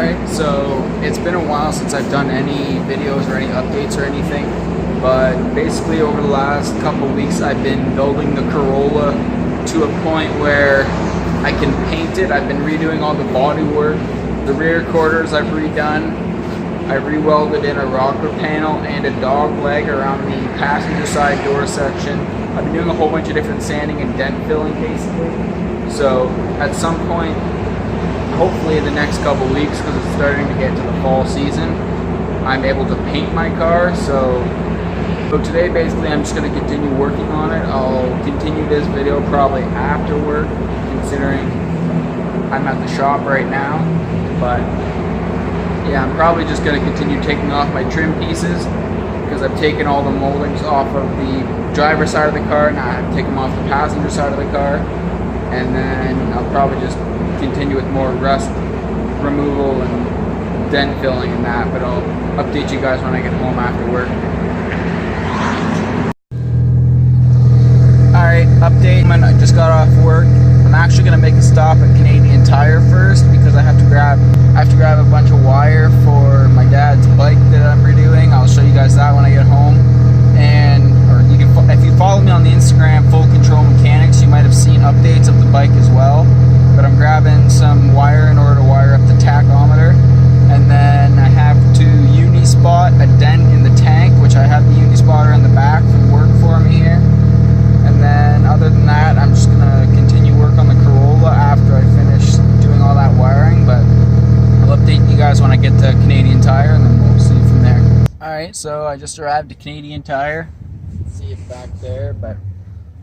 Alright, so it's been a while since I've done any videos or any updates or anything, but basically over the last couple weeks I've been building the Corolla to a point where I can paint it. I've been redoing all the body work. The rear quarters I've redone. I re-welded in a rocker panel and a dog leg around the passenger side door section. I've been doing a whole bunch of different sanding and dent filling basically. So at some point, hopefully in the next couple weeks, because it's starting to get to the fall season, I'm able to paint my car. So today basically I'm just going to continue working on it. I'll continue this video probably after work, considering I'm at the shop right now. But yeah, I'm probably just going to continue taking off my trim pieces, because I've taken all the moldings off of the driver's side of the car. Now I have to take them off the passenger side of the car, and then I'll probably just continue with more rust removal and dent filling and that, but I'll update you guys when I get home after work. Alright, update. I just got off work. I'm actually going to make a stop at Canadian Tire first, because I have to grab a bunch of wire for my dad's bike that I'm redoing. I'll show you guys that when I get home. If you follow me on the Instagram, Full Control Mechanics, you might have seen updates of the bike as well. But I'm grabbing some wire in order to wire up the tachometer. And then I have to uni-spot a dent in the tank, which I have the uni-spotter in the back from work for me here. And then other than that, I'm just going to continue work on the Corolla after I finish doing all that wiring. But I'll update you guys when I get to Canadian Tire, and then we'll see from there. Alright, so I just arrived at Canadian Tire. See it back there, but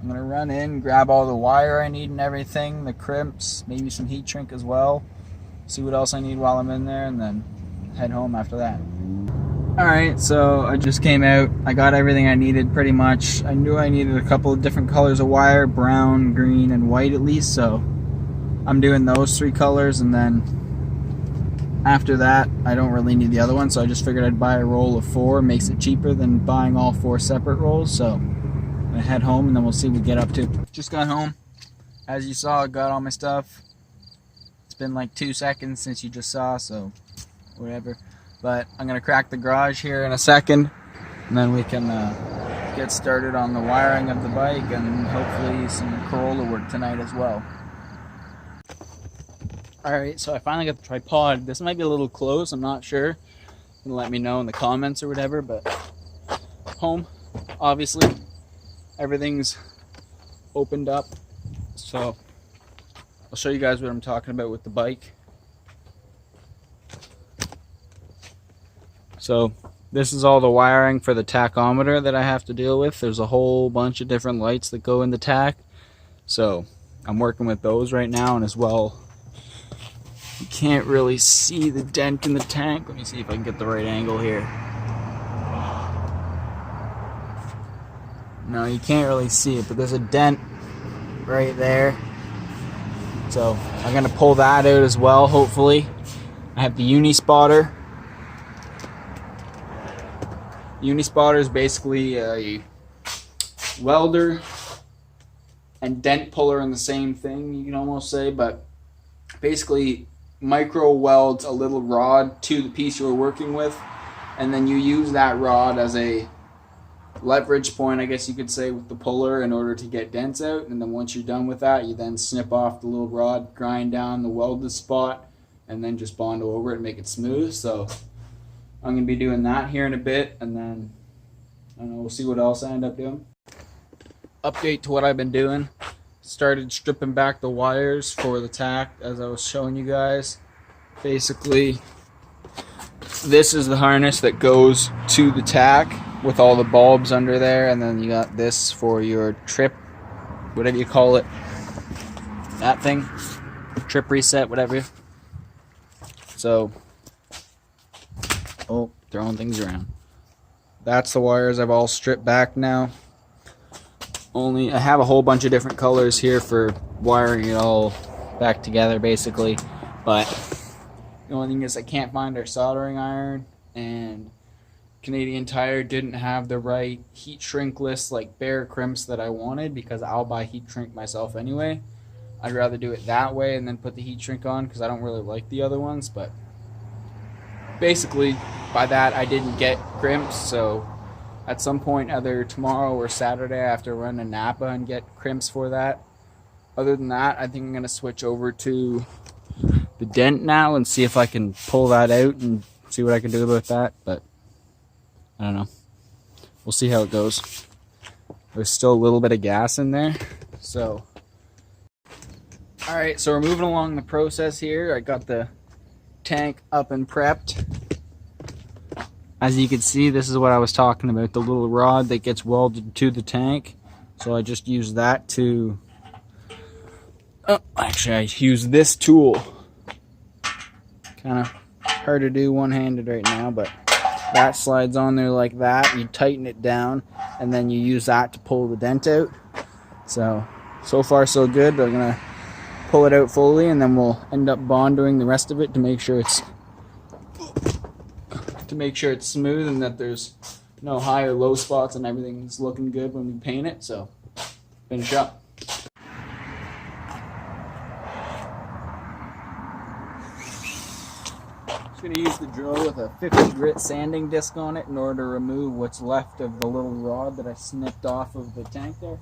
I'm gonna run in, grab all the wire I need and everything, the crimps, maybe some heat shrink as well, see what else I need while I'm in there, and then head home after that. Alright, so I just came out. I got everything I needed pretty much. I knew I needed a couple of different colors of wire, brown, green, and white at least, so I'm doing those three colors, and then after that I don't really need the other one, so I just figured I'd buy a roll of 4. Makes it cheaper than buying all 4 separate rolls. So I'm gonna head home and then we'll see what we get up to. Just got home. As you saw, I got all my stuff. It's been like 2 seconds since you just saw, so whatever. But I'm gonna crack the garage here in a second, and then we can get started on the wiring of the bike and hopefully some Corolla work tonight as well. Alright, so I finally got the tripod. This might be a little close, I'm not sure. You can let me know in the comments or whatever, but home, obviously, everything's opened up. So I'll show you guys what I'm talking about with the bike. So this is all the wiring for the tachometer that I have to deal with. There's a whole bunch of different lights that go in the tach. So I'm working with those right now, and as well, you can't really see the dent in the tank. Let me see if I can get the right angle here. No, you can't really see it, but there's a dent right there. So I'm gonna pull that out as well, hopefully. I have the uni-spotter. Uni-spotter is basically a welder and dent puller in the same thing, you can almost say, but basically micro welds a little rod to the piece you're working with, and then you use that rod as a leverage point, I guess you could say, with the puller in order to get dents out. And then once you're done with that, you then snip off the little rod, grind down the welded spot, and then just bond over it and make it smooth. So I'm going to be doing that here in a bit, and then I don't know, we'll see what else I end up doing. Update to what I've been doing. Started stripping back the wires for the tach, as I was showing you guys. Basically, this is the harness that goes to the tach with all the bulbs under there, and then you got this for your trip, whatever you call it, that thing, trip reset, whatever. So, oh, throwing things around. That's the wires I've all stripped back now. I have a whole bunch of different colors here for wiring it all back together basically, but the only thing is I can't find our soldering iron, and Canadian Tire didn't have the right heat shrink list, like bare crimps, that I wanted, because I'll buy heat shrink myself anyway. I'd rather do it that way and then put the heat shrink on, because I don't really like the other ones. But basically by that I didn't get crimps, so at some point either tomorrow or Saturday I have to run a Napa and get crimps for that. Other than that, I think I'm going to switch over to the dent now and see if I can pull that out and see what I can do about that, but I don't know. We'll see how it goes. There's still a little bit of gas in there, so alright, so we're moving along the process here. I got the tank up and prepped. As you can see, this is what I was talking about, the little rod that gets welded to the tank. So I just use that to actually I use this tool. Kind of hard to do one-handed right now, but that slides on there like that. You tighten it down and then you use that to pull the dent out. So far so good, but I'm gonna pull it out fully and then we'll end up bondoing the rest of it to make sure it's smooth and that there's no high or low spots and everything's looking good when we paint it. So finish up. Just gonna use the drill with a 50 grit sanding disc on it in order to remove what's left of the little rod that I snipped off of the tank there.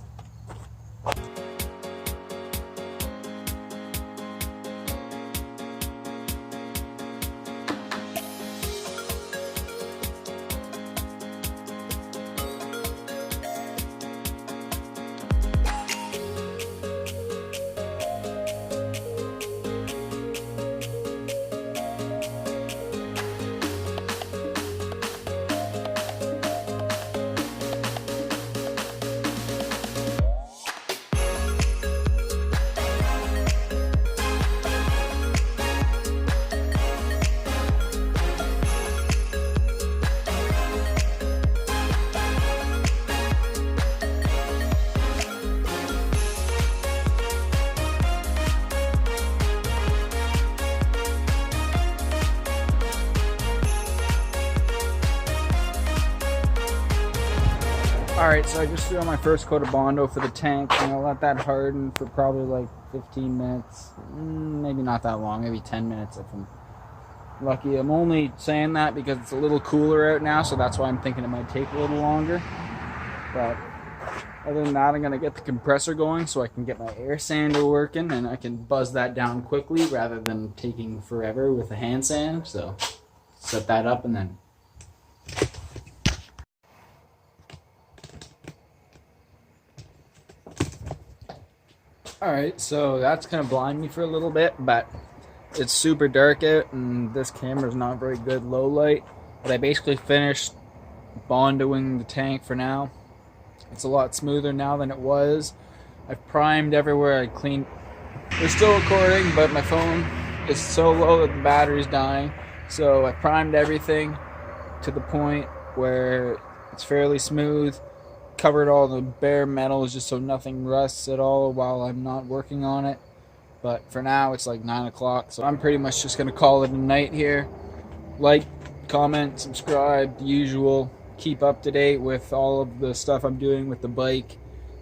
Alright, so I just threw on my first coat of Bondo for the tank. I'm going to let that harden for probably like 15 minutes. Maybe not that long, maybe 10 minutes if I'm lucky. I'm only saying that because it's a little cooler out now, so that's why I'm thinking it might take a little longer. But other than that, I'm going to get the compressor going so I can get my air sander working and I can buzz that down quickly rather than taking forever with a hand sand. So set that up and then alright, so that's going to blind me for a little bit, but it's super dark out and this camera's not very good low light. But I basically finished bondoing the tank for now. It's a lot smoother now than it was. I've primed everywhere, I cleaned. We're still recording, but my phone is so low that the battery's dying. So I primed everything to the point where it's fairly smooth. Covered all the bare metals just so nothing rusts at all while I'm not working on it. But for now it's like 9 o'clock, so I'm pretty much just going to call it a night here. Like, comment, subscribe, the usual. Keep up to date with all of the stuff I'm doing with the bike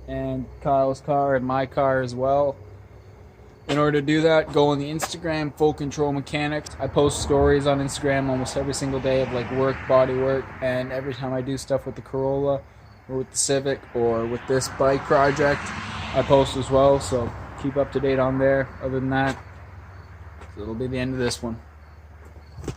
and Kyle's car and my car as well. In order to do that, go on the Instagram, Full Control Mechanics. I post stories on Instagram almost every single day of like work, body work, and every time I do stuff with the Corolla or with the Civic or with this bike project, I post as well, so keep up to date on there. Other than that, it'll be the end of this one.